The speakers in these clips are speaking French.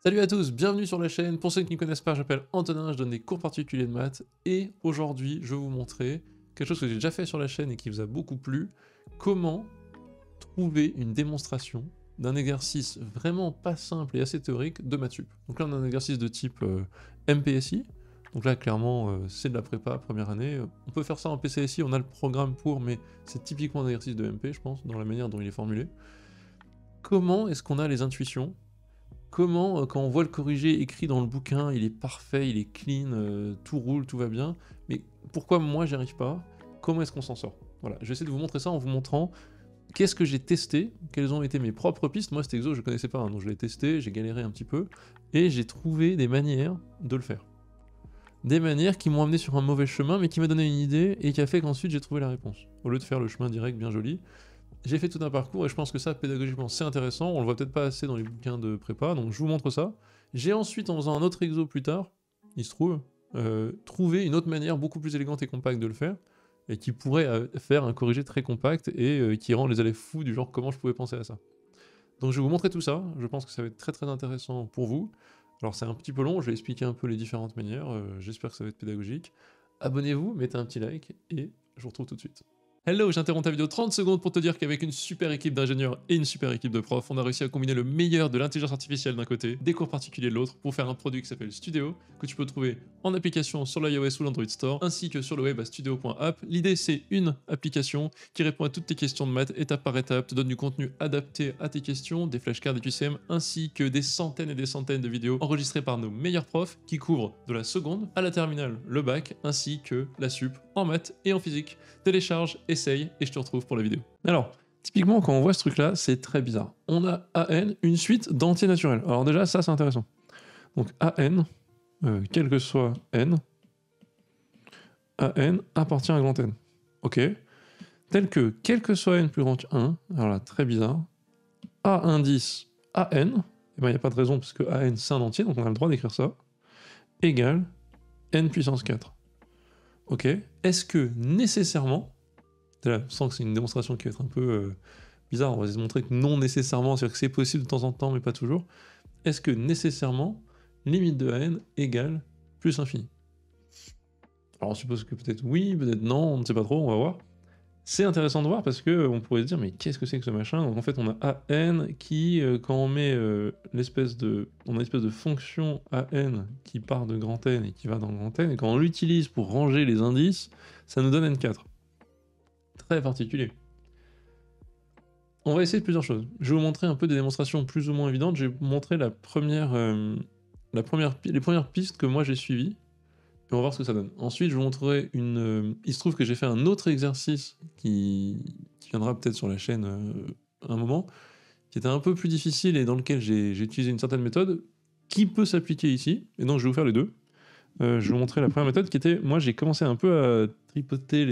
Salut à tous, bienvenue sur la chaîne. Pour ceux qui ne me connaissent pas, je m'appelle Antonin, je donne des cours particuliers de maths et aujourd'hui je vais vous montrer quelque chose que j'ai déjà fait sur la chaîne et qui vous a beaucoup plu, comment trouver une démonstration d'un exercice vraiment pas simple et assez théorique de maths sup. Donc là on a un exercice de type MPSI, donc là clairement c'est de la prépa première année. On peut faire ça en PCSI, on a le programme pour, mais c'est typiquement un exercice de MP je pense, dans la manière dont il est formulé. Comment est-ce qu'on a les intuitions? Comment, quand on voit le corrigé écrit dans le bouquin, il est parfait, il est clean, tout roule, tout va bien, mais pourquoi moi j'y arrive pas? Comment est-ce qu'on s'en sort? Voilà, je vais essayer de vous montrer ça en vous montrant qu'est-ce que j'ai testé, quelles ont été mes propres pistes. Moi cet exo je connaissais pas, hein, donc je l'ai testé, j'ai galéré un petit peu, et j'ai trouvé des manières de le faire. Des manières qui m'ont amené sur un mauvais chemin, mais qui m'a donné une idée, et qui a fait qu'ensuite j'ai trouvé la réponse. Au lieu de faire le chemin direct bien joli, j'ai fait tout un parcours et je pense que ça, pédagogiquement, c'est intéressant. On le voit peut-être pas assez dans les bouquins de prépa, donc je vous montre ça. J'ai ensuite, en faisant un autre exo plus tard, il se trouve, trouvé une autre manière beaucoup plus élégante et compacte de le faire, et qui pourrait faire un corrigé très compact et qui rend les élèves fous du genre comment je pouvais penser à ça. Donc je vais vous montrer tout ça, je pense que ça va être très très intéressant pour vous. Alors c'est un petit peu long, je vais expliquer un peu les différentes manières, j'espère que ça va être pédagogique. Abonnez-vous, mettez un petit like, et je vous retrouve tout de suite. Hello, j'interromps ta vidéo 30 secondes pour te dire qu'avec une super équipe d'ingénieurs et une super équipe de profs, on a réussi à combiner le meilleur de l'intelligence artificielle d'un côté, des cours particuliers de l'autre, pour faire un produit qui s'appelle Studio, que tu peux trouver en application sur l'iOS ou l'Android Store, ainsi que sur le web à studio.app. L'idée, c'est une application qui répond à toutes tes questions de maths étape par étape, te donne du contenu adapté à tes questions, des flashcards, des QCM, ainsi que des centaines et des centaines de vidéos enregistrées par nos meilleurs profs qui couvrent de la seconde à la terminale, le bac, ainsi que la sup en maths et en physique. Télécharge, essaye et je te retrouve pour la vidéo. Alors, typiquement quand on voit ce truc là, c'est très bizarre. On a AN, une suite d'entiers naturels. Alors déjà ça c'est intéressant. Donc AN, quel que soit N, AN appartient à grand N. Ok. Tel que quel que soit N plus grand que 1, alors là très bizarre, A indice AN, et ben il n'y a pas de raison parce que AN c'est un entier, donc on a le droit d'écrire ça, égale N puissance 4. Ok. Est-ce que nécessairement, là, je sens que c'est une démonstration qui va être un peu bizarre, on va se montrer que non nécessairement, c'est-à-dire que c'est possible de temps en temps, mais pas toujours. Est-ce que nécessairement, limite de n égale plus infini? Alors on suppose que peut-être oui, peut-être non, on ne sait pas trop, on va voir. C'est intéressant de voir parce que on pourrait se dire mais qu'est-ce que c'est que ce machin? Donc en fait on a an qui, quand on met l'espèce de... on a une espèce de fonction an qui part de grand N et qui va dans grand N, et quand on l'utilise pour ranger les indices, ça nous donne n4. Très particulier. On va essayer plusieurs choses. Je vais vous montrer un peu des démonstrations plus ou moins évidentes. Je vais vous montrer les premières pistes que moi j'ai suivies. Et on va voir ce que ça donne. Ensuite, je vous montrerai une... il se trouve que j'ai fait un autre exercice qui viendra peut-être sur la chaîne un moment, qui était un peu plus difficile et dans lequel j'ai utilisé une certaine méthode qui peut s'appliquer ici. Et donc je vais vous faire les deux. Je vais vous montrer la première méthode qui était... Moi j'ai commencé un peu à tripoter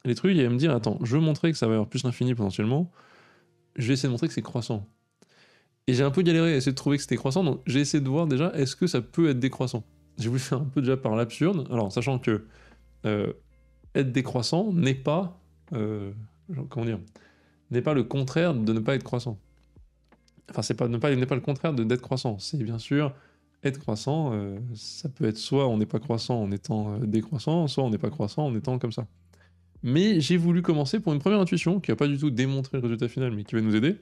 les trucs et à me dire, attends, je veux montrer que ça va y avoir plus l'infini potentiellement. Je vais essayer de montrer que c'est croissant. Et j'ai un peu galéré à essayer de trouver que c'était croissant, donc j'ai essayé de voir déjà, est-ce que ça peut être décroissant? J'ai voulu faire un peu déjà par l'absurde, alors sachant que être décroissant n'est pas, comment dire, n'est pas le contraire de ne pas être croissant. Enfin, c'est pas, n'est pas le contraire d'être croissant, c'est bien sûr être croissant, ça peut être soit on n'est pas croissant en étant décroissant, soit on n'est pas croissant en étant comme ça. Mais j'ai voulu commencer pour une première intuition, qui n'a pas du tout démontré le résultat final, mais qui va nous aider.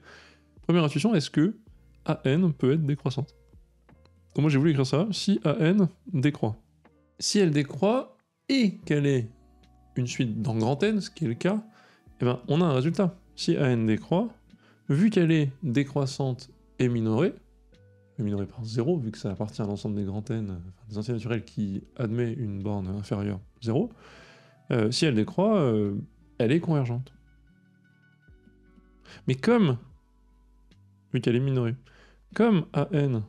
Première intuition, est-ce que AN peut être décroissante? Donc moi j'ai voulu écrire ça, si AN décroît. Si elle décroît et qu'elle est une suite dans grand N, ce qui est le cas, eh ben, on a un résultat. Si AN décroît, vu qu'elle est décroissante et minorée par 0, vu que ça appartient à l'ensemble des grands N, enfin, des entiers naturels qui admet une borne inférieure 0, si elle décroît, elle est convergente. Mais comme, vu qu'elle est minorée, comme AN,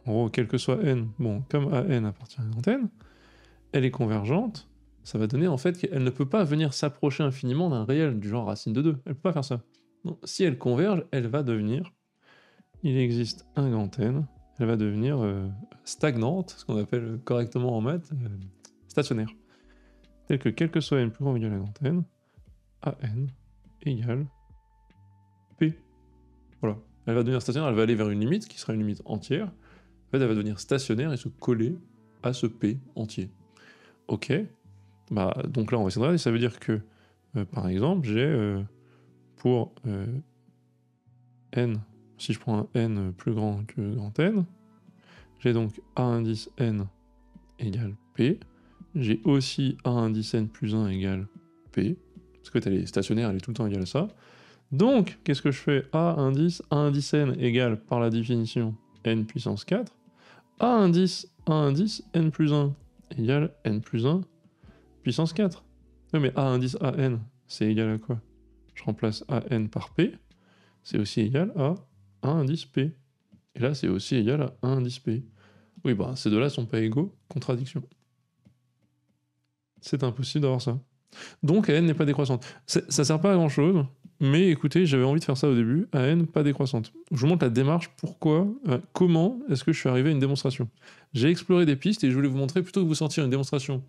en gros, quel que soit n, bon, comme AN appartient à grand N, elle est convergente, ça va donner en fait qu'elle ne peut pas venir s'approcher infiniment d'un réel, du genre racine de 2, elle peut pas faire ça. Donc, si elle converge, elle va devenir, il existe un grand N, elle va devenir stagnante, ce qu'on appelle correctement en maths, stationnaire. Tel que quel que soit n plus grand ou égal à grand N, AN égale P. Voilà. Elle va devenir stationnaire, elle va aller vers une limite, qui sera une limite entière. En fait, elle va devenir stationnaire et se coller à ce P entier. Ok. Bah, donc là, on va essayer de regarder. Ça veut dire que, par exemple, j'ai pour n, si je prends un n plus grand que grand n, j'ai donc A indice n égale P. J'ai aussi A indice n plus 1 égale P. Parce que elle est stationnaire, elle est tout le temps égale à ça. Donc, qu'est-ce que je fais? A indice n égale, par la définition, n puissance 4. A indice n plus 1 égale n plus 1 puissance 4. Oui, mais A indice n, c'est égal à quoi? Je remplace an par p, c'est aussi égal à A indice p. Et là, c'est aussi égal à A indice p. Oui, bah, ces deux-là sont pas égaux, contradiction. C'est impossible d'avoir ça. Donc, AN n'est pas décroissante. Ça sert pas à grand-chose, mais écoutez, j'avais envie de faire ça au début, AN pas décroissante. Je vous montre la démarche, pourquoi, comment est-ce que je suis arrivé à une démonstration. J'ai exploré des pistes et je voulais vous montrer, plutôt que vous sortir une démonstration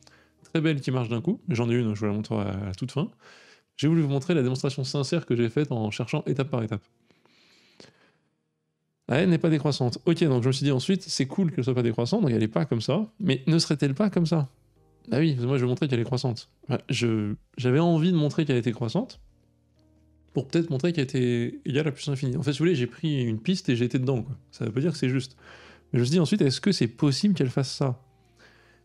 très belle qui marche d'un coup, j'en ai une, je vous la montre à la toute fin, j'ai voulu vous montrer la démonstration sincère que j'ai faite en cherchant étape par étape. AN n'est pas décroissante. Ok, donc je me suis dit ensuite, c'est cool qu'elle soit pas décroissante, donc elle est pas comme ça, mais ne serait-elle pas comme ça? Ah oui, moi je vais montrer qu'elle est croissante. J'avais envie de montrer qu'elle était croissante, pour peut-être montrer qu'elle était égale à plus infini. En fait, si vous voulez, j'ai pris une piste et j'ai été dedans, quoi. Ça veut pas dire que c'est juste. Mais je me suis dit ensuite, est-ce que c'est possible qu'elle fasse ça?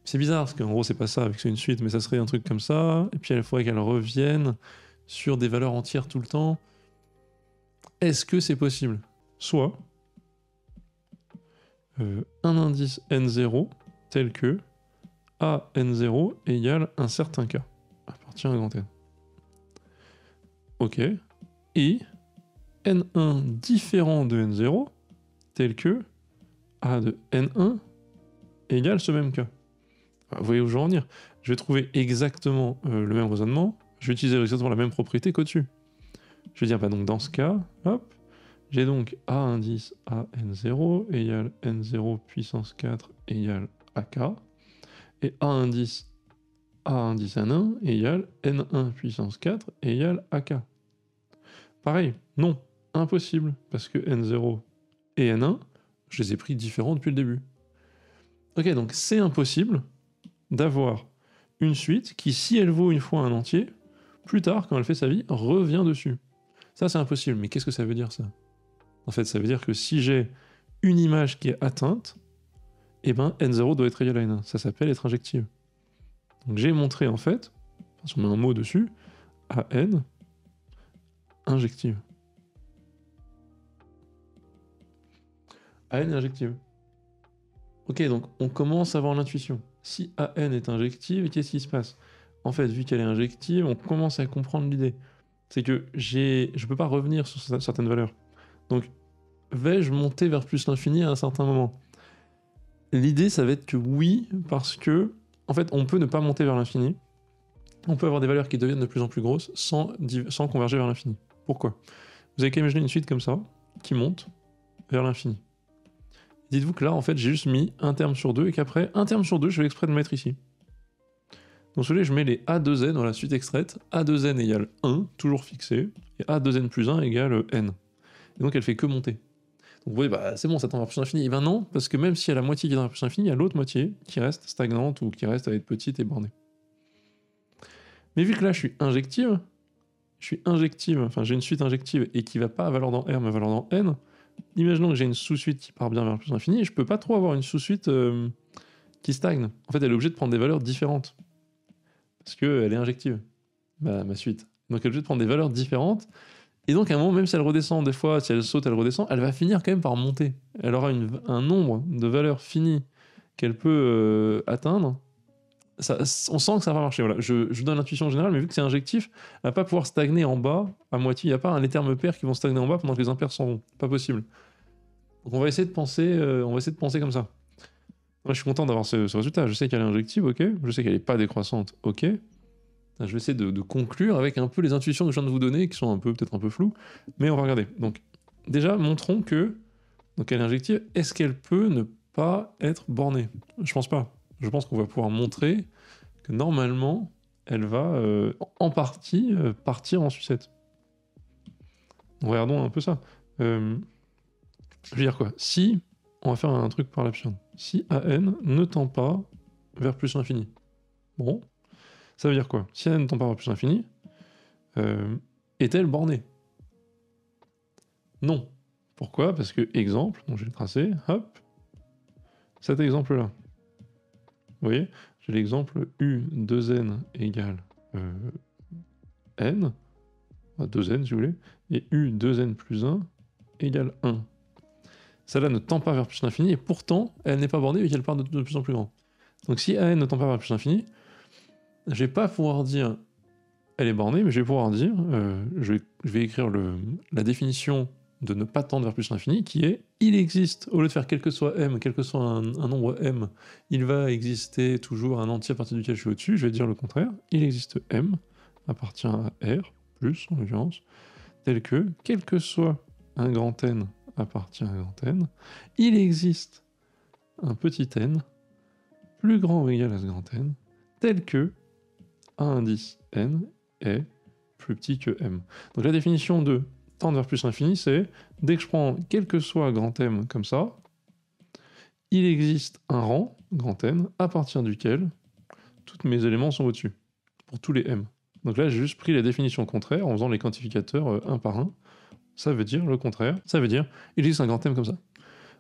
C'est bizarre, parce qu'en gros, c'est pas ça, avec c'est une suite, mais ça serait un truc comme ça, et puis il faudrait qu'elle revienne sur des valeurs entières tout le temps. Est-ce que c'est possible? Soit un indice n0 tel que a n0 égale un certain k, appartient à grand N. Ok. Et n1 différent de n0 tel que a de n1 égale ce même k. Vous voyez où je veux en venir? Je vais trouver exactement le même raisonnement, je vais utiliser exactement la même propriété qu'au-dessus. Je vais dire, bah donc dans ce cas, hop, j'ai donc a indice a n0 égale n0 puissance 4 égale ak, et a indice n1 égale n1 puissance 4 égale ak. Pareil, non, impossible, parce que n0 et n1, je les ai pris différents depuis le début. Ok, donc c'est impossible d'avoir une suite qui, si elle vaut une fois un entier, plus tard, quand elle fait sa vie, revient dessus. Ça, c'est impossible, mais qu'est-ce que ça veut dire, ça? En fait, ça veut dire que si j'ai une image qui est atteinte, eh ben n0 doit être égal à n1. Ça s'appelle être injective. Donc j'ai montré, en fait, si on met un mot dessus, à n injective. AN est injective. Ok, donc on commence à avoir l'intuition. Si AN est injective, qu'est-ce qui se passe? En fait, vu qu'elle est injective, on commence à comprendre l'idée. C'est que je peux pas revenir sur certaines valeurs. Donc, vais-je monter vers plus l'infini à un certain moment? L'idée, ça va être que oui, parce que, en fait, on peut ne pas monter vers l'infini. On peut avoir des valeurs qui deviennent de plus en plus grosses sans converger vers l'infini. Pourquoi? Vous avez qu'à imaginer une suite comme ça, qui monte vers l'infini. Dites-vous que là, en fait, j'ai juste mis un terme sur deux et qu'après, un terme sur deux, je vais exprès de le mettre ici. Donc, celui-là, je mets les A2n dans la suite extraite. A2n égale 1, toujours fixé, et A2n plus 1 égale n. Et donc, elle fait que monter. Donc, vous voyez, bah, c'est bon, ça tend vers plus infini. Et ben non, parce que même s'il y a la moitié qui tend vers plus infini, il y a l'autre moitié qui reste stagnante ou qui reste à être petite et bornée. Mais vu que là, je suis injective, enfin, j'ai une suite injective et qui va pas à valeur dans R, mais à valeur dans n. Imaginons que j'ai une sous-suite qui part bien vers plus infini, et je peux pas trop avoir une sous-suite qui stagne. En fait, elle est obligée de prendre des valeurs différentes. Parce qu'elle est injective, ma suite. Donc elle est obligée de prendre des valeurs différentes. Et donc à un moment, même si elle redescend, des fois, si elle saute, elle redescend, elle va finir quand même par monter. Elle aura un nombre de valeurs finies qu'elle peut atteindre. Ça, on sent que ça va marcher. Voilà. Je donne l'intuition générale, mais vu que c'est injectif, elle va pas pouvoir stagner en bas à moitié. Il n'y a pas les termes pairs qui vont stagner en bas pendant que les impairs s'en vont. Pas possible. Donc on va essayer de penser, comme ça. Moi, je suis content d'avoir ce résultat. Je sais qu'elle est injective, ok. Je sais qu'elle n'est pas décroissante, ok. Je vais essayer de conclure avec un peu les intuitions que je viens de vous donner, qui sont peut-être un peu floues, mais on va regarder. Donc, déjà, montrons que, donc elle est injective, est-ce qu'elle peut ne pas être bornée? Je pense pas. Je pense qu'on va pouvoir montrer que normalement, elle va en partie partir en sucette. Regardons un peu ça. Je veux dire quoi? Si, on va faire un truc par l'absurde. Si AN ne tend pas vers plus l'infini. Bon, ça veut dire quoi? Si AN ne tend pas vers plus l'infini, est-elle bornée? Non. Pourquoi? Parce que, exemple, donc je vais le tracer, hop, cet exemple-là. Vous voyez? J'ai l'exemple U2N égale N, 2N si vous voulez, et U2N plus 1 égale 1. Celle-là ne tend pas vers plus l'infini, et pourtant, elle n'est pas bornée vu qu'elle part de plus en plus grand. Donc si AN ne tend pas vers plus l'infini, je vais pas pouvoir dire elle est bornée, mais je vais pouvoir dire, je vais écrire la définition de ne pas tendre vers plus l'infini, qui est, il existe, au lieu de faire quel que soit m, quel que soit un nombre m, il va exister toujours un entier à partir duquel je suis au-dessus, je vais dire le contraire, il existe m, appartient à R, plus en l'occurrence, tel que, quel que soit un grand n appartient à un grand n, il existe un petit n, plus grand ou égal à ce grand n, tel que A indice n est plus petit que m. Donc la définition de tendre vers plus l'infini, c'est dès que je prends quel que soit grand M comme ça, il existe un rang, grand N, à partir duquel tous mes éléments sont au-dessus, pour tous les M. Donc là, j'ai juste pris la définition contraire en faisant les quantificateurs un par un. Ça veut dire le contraire. Ça veut dire il existe un grand M comme ça.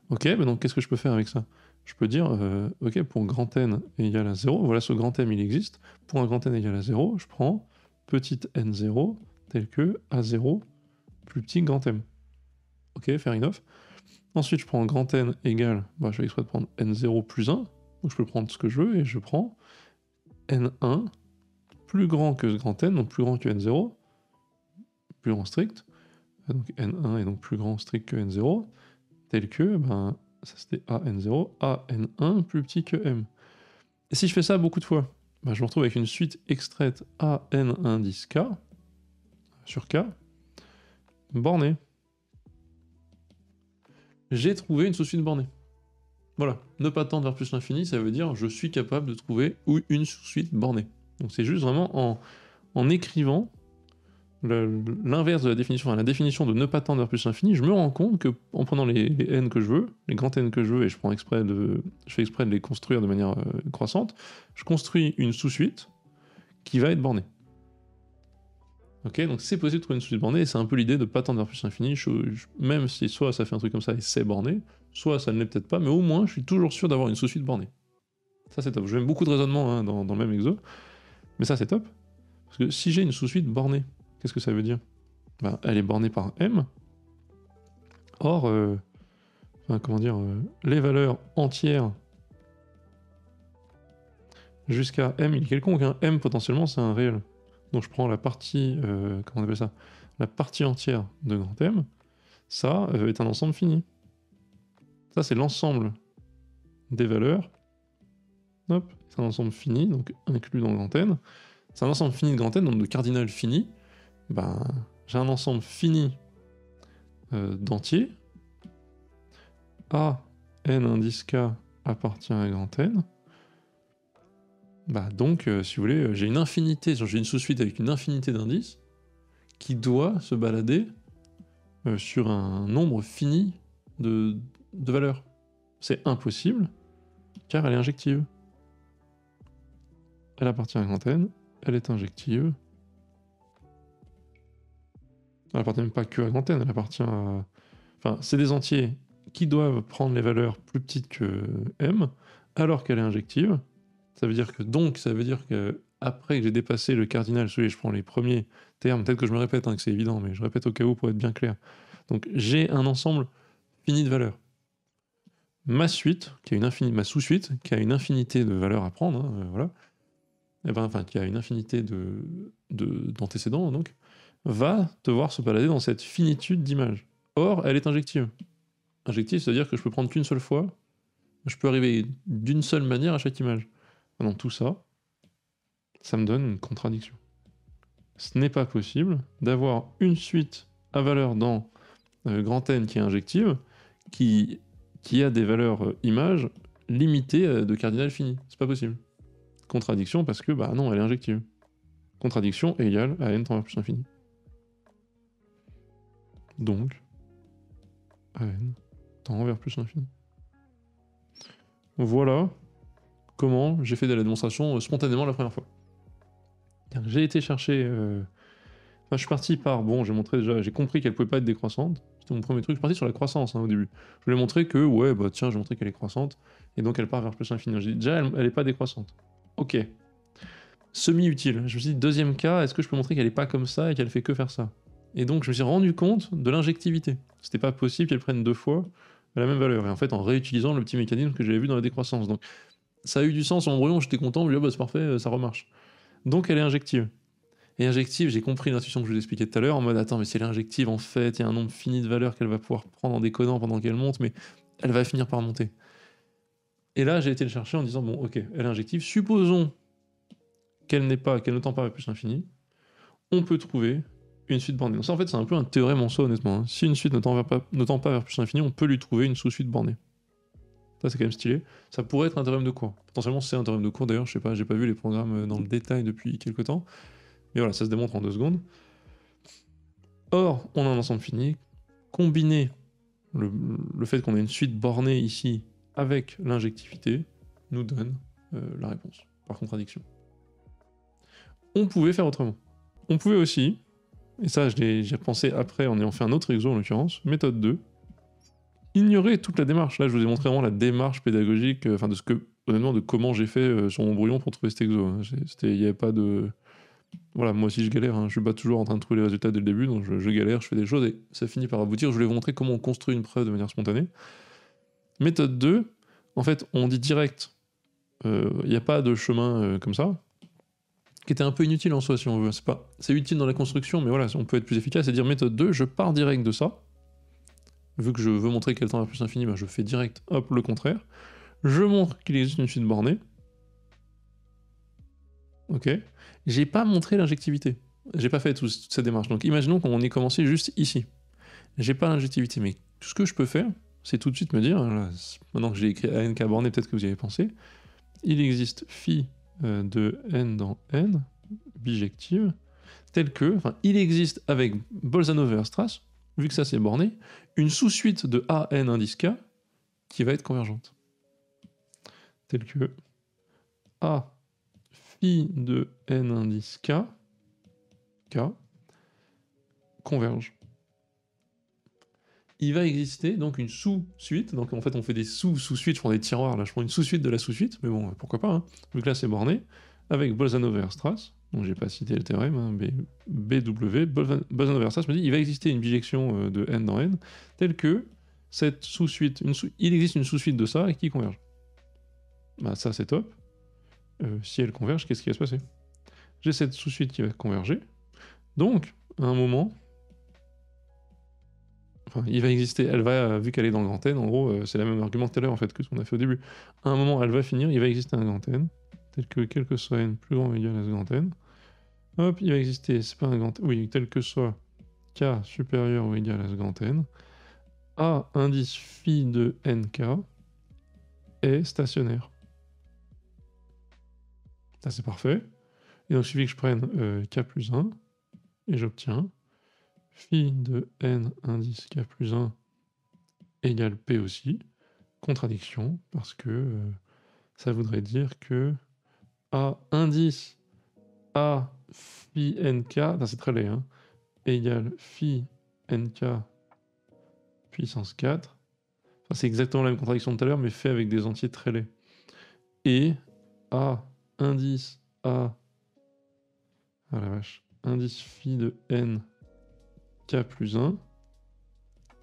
Ok, mais donc qu'est-ce que je peux faire avec ça? Je peux dire, ok, pour grand N égale à 0, voilà ce grand M, il existe. Pour un grand N égale à 0, je prends petit n0 tel que A0 plus petit que grand M. Ok, fair enough. Ensuite, je prends grand N égale, je fais exprès de prendre N0 plus 1, donc je peux prendre ce que je veux, et je prends N1 plus grand que ce grand N, donc plus grand que N0, plus grand strict, donc N1 est donc plus grand strict que N0, tel que, ça c'était AN0, AN1 plus petit que M. Et si je fais ça beaucoup de fois, je me retrouve avec une suite extraite AN indice K sur K, bornée. J'ai trouvé une sous-suite bornée. Voilà, ne pas tendre vers plus l'infini, ça veut dire je suis capable de trouver une sous-suite bornée. Donc c'est juste vraiment en écrivant l'inverse de la définition, la définition de ne pas tendre vers plus l'infini, je me rends compte que en prenant les n que je veux, les grands n que je veux, et je fais exprès de les construire de manière croissante, je construis une sous-suite qui va être bornée. Ok, donc c'est possible de trouver une sous-suite bornée, et c'est un peu l'idée de ne pas tendre vers plus l'infini, même si soit ça fait un truc comme ça et c'est borné, soit ça ne l'est peut-être pas, mais au moins je suis toujours sûr d'avoir une sous-suite bornée. Ça c'est top. Je mets beaucoup de raisonnement dans le même exo, mais ça c'est top. Parce que si j'ai une sous-suite bornée, qu'est-ce que ça veut dire? Elle est bornée par M. Or, les valeurs entières jusqu'à M il est quelconque. M potentiellement c'est un réel. Donc je prends la partie, comment on appelle ça? La partie entière de grand M. Ça est un ensemble fini. Ça c'est l'ensemble des valeurs. Hop, c'est un ensemble fini, donc inclus dans grand N. C'est un ensemble fini de grand N, donc de cardinal fini. J'ai un ensemble fini d'entiers. A, n indice K appartient à grand N. Donc, si vous voulez, j'ai une infinité, j'ai une sous-suite avec une infinité d'indices qui doit se balader sur un nombre fini de valeurs. C'est impossible, car elle est injective. Elle appartient à grand N, elle est injective. Elle appartient même pas que à grand N, elle appartient à... Enfin, c'est des entiers qui doivent prendre les valeurs plus petites que M, alors qu'elle est injective. Ça veut dire que après que j'ai dépassé le cardinal, je prends les premiers termes, peut-être que je me répète, que c'est évident, mais je répète au cas où pour être bien clair. Donc j'ai un ensemble fini de valeurs. Ma suite, ma sous-suite, qui a une infinité de valeurs à prendre, voilà, qui a une infinité d'antécédents, donc, va devoir se balader dans cette finitude d'images. Or, elle est injective. Injective, c'est-à-dire que je peux prendre qu'une seule fois, je peux arriver d'une seule manière à chaque image. Dans tout ça, ça me donne une contradiction. Ce n'est pas possible d'avoir une suite à valeur dans grand N qui est injective, qui a des valeurs images limitées de cardinal fini. C'est pas possible. Contradiction parce que, non, elle est injective. Contradiction égale à n tend vers plus infini. Donc, AN tend vers plus l'infini. Voilà comment j'ai fait de la démonstration spontanément la première fois. J'ai été chercher... Enfin, je suis parti par... Bon, j'ai montré déjà... J'ai compris qu'elle pouvait pas être décroissante. C'était mon premier truc. Je suis parti sur la croissance au début. Je voulais montrer que, ouais, bah tiens, j'ai montré qu'elle est croissante. Et donc elle part vers plus l'infini. J'ai dit, déjà, elle est pas décroissante. Ok. Semi-utile. Je me suis dit, deuxième cas, est-ce que je peux montrer qu'elle est pas comme ça et qu'elle fait que faire ça? Et donc je me suis rendu compte de l'injectivité. C'était pas possible qu'elle prenne 2 fois la même valeur. Et en fait, en réutilisant le petit mécanisme que j'avais vu dans la décroissance. Donc ça a eu du sens en brouillon, j'étais content, je me suis dit, oh, bah, c'est parfait, ça remarche. Donc elle est injective. Et injective, j'ai compris l'intuition que je vous expliquais tout à l'heure, en mode, attends, mais si elle est injective, en fait, il y a un nombre fini de valeurs qu'elle va pouvoir prendre en décodant pendant qu'elle monte, mais elle va finir par monter. Et là, j'ai été le chercher en disant, bon, ok, elle est injective, supposons qu'elle ne tend pas vers plus l'infini, on peut trouver une suite bornée. Donc ça, en fait, c'est un peu un théorème en soi, honnêtement. Hein. Si une suite ne tend pas vers plus l'infini, on peut lui trouver une sous-suite bornée. Ça, c'est quand même stylé. Ça pourrait être un théorème de cours. Potentiellement, c'est un théorème de cours, d'ailleurs, je sais pas, j'ai pas vu les programmes dans le détail depuis quelques temps. Mais voilà, ça se démontre en 2 secondes. Or, on a un ensemble fini. Combiner le fait qu'on ait une suite bornée ici avec l'injectivité nous donne la réponse, par contradiction. On pouvait faire autrement. On pouvait aussi, et ça j'ai pensé après en ayant fait un autre exo en l'occurrence, méthode 2, ignorer toute la démarche. Là je vous ai montré vraiment la démarche pédagogique, enfin de ce que, honnêtement, de comment j'ai fait sur mon brouillon pour trouver cet exo. Hein. Il n'y avait pas de... Voilà, moi aussi je galère, hein. Je suis pas toujours en train de trouver les résultats dès le début, donc je galère, je fais des choses et ça finit par aboutir. Je voulais vous montrer comment on construit une preuve de manière spontanée. Méthode 2, en fait on dit direct, il n'y a pas de chemin comme ça, qui était un peu inutile en soi si on veut. C'est utile dans la construction, mais voilà, on peut être plus efficace et dire méthode 2, je pars direct de ça. Vu que je veux montrer qu'elle tend vers plus infini, bah je fais direct, hop, le contraire. Je montre qu'il existe une suite bornée. Ok. J'ai pas montré l'injectivité. J'ai pas fait toute cette démarche. Donc imaginons qu'on ait commencé juste ici. J'ai pas l'injectivité, mais tout ce que je peux faire, c'est tout de suite me dire, là, maintenant que j'ai écrit ANK borné, peut-être que vous y avez pensé, il existe phi de n dans n, bijective, tel que, enfin, il existe avec Bolzano-Weierstrass, vu que ça c'est borné, une sous-suite de a n indice k qui va être convergente. Tel que a phi de n indice k, k, converge. Il va exister donc une sous-suite, donc en fait on fait des sous-sous-suites, je prends des tiroirs, là je prends une sous-suite de la sous-suite, mais bon, pourquoi pas, hein, vu que là c'est borné, avec Bolzano-Weierstrass, donc j'ai pas cité le théorème, hein, mais BW, Bolzano-Weierstrass me dit il va exister une bijection de n dans n, telle que cette sous-suite, il existe une sous-suite de ça et qui converge. Bah ça c'est top. Si elle converge, qu'est-ce qui va se passer? J'ai cette sous-suite qui va converger, donc à un moment, enfin, il va exister, elle va, vu qu'elle est dans le grand N, en gros, c'est le même argument tout à l'heure en fait que ce qu'on a fait au début. À un moment, elle va finir, il va exister un grand N, tel que quel que soit n plus grand ou égal à ce grand N. Hop, il va exister, c'est pas un grand N, oui, tel que soit k supérieur ou égal à ce grand N. A indice phi de nk est stationnaire. Ça c'est parfait. Et donc il suffit que je prenne k plus 1, et j'obtiens phi de n indice k plus 1 égale p aussi. Contradiction, parce que ça voudrait dire que a indice a phi nk, c'est très laid, hein, égale phi nk puissance 4. Enfin, c'est exactement la même contradiction de tout à l'heure, mais fait avec des entiers très laids. Et a indice a... Ah la vache. Indice phi de n k plus 1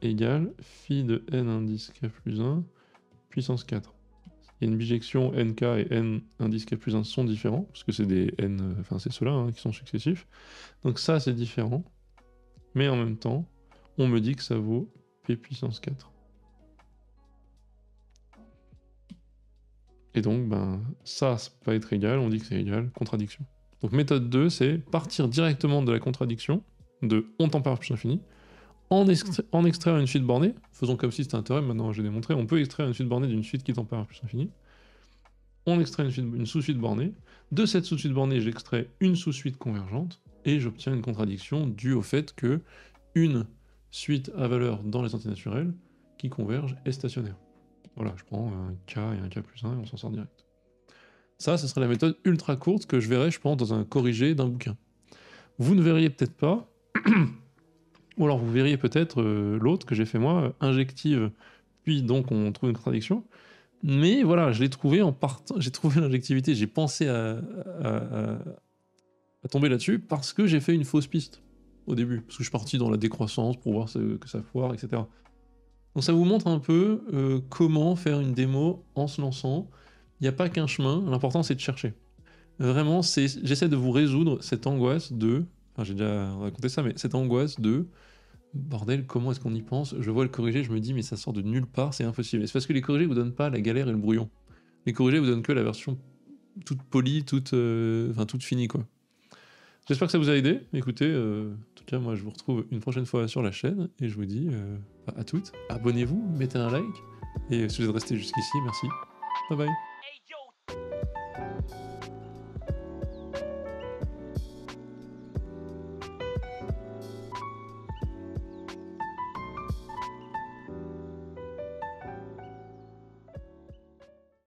égale phi de n indice k plus 1 puissance 4. Il y a une bijection nk et n indice k plus 1 sont différents, parce que c'est des n, enfin c'est ceux-là hein, qui sont successifs. Donc ça c'est différent, mais en même temps, on me dit que ça vaut p puissance 4. Et donc, ben, ça peut pas être égal, on dit que c'est égal, contradiction. Donc méthode 2, c'est partir directement de la contradiction, de on tend par plus infini, en extraire une suite bornée, faisons comme si c'était un théorème, maintenant j'ai démontré, on peut extraire une suite bornée d'une suite qui tend par plus infini. On extrait une sous-suite bornée, de cette sous-suite bornée j'extrais une sous-suite convergente, et j'obtiens une contradiction due au fait que une suite à valeur dans les entiers naturels, qui converge est stationnaire. Voilà, je prends un K et un K plus 1 et on s'en sort direct. Ça, ce serait la méthode ultra courte que je verrais, je pense, dans un corrigé d'un bouquin. Vous ne verriez peut-être pas, ou alors vous verriez peut-être l'autre que j'ai fait moi, injective, puis donc on trouve une contradiction. Mais voilà, je l'ai trouvé en partant, j'ai trouvé l'injectivité, j'ai pensé à tomber là-dessus parce que j'ai fait une fausse piste au début, parce que je suis parti dans la décroissance pour voir que ça foire, etc. Donc ça vous montre un peu comment faire une démo en se lançant. Il n'y a pas qu'un chemin, l'important c'est de chercher. Vraiment, j'essaie de vous résoudre cette angoisse de... Enfin, j'ai déjà raconté ça, mais cette angoisse de... Bordel, comment est-ce qu'on y pense? Je vois le corrigé, je me dis, mais ça sort de nulle part, c'est impossible. Et c'est parce que les corrigés vous donnent pas la galère et le brouillon. Les corrigés vous donnent que la version toute polie, toute finie, quoi. J'espère que ça vous a aidé. Écoutez, en tout cas, moi, je vous retrouve une prochaine fois sur la chaîne, et je vous dis à toutes. Abonnez-vous, mettez un like, et si vous êtes resté jusqu'ici, merci. Bye bye.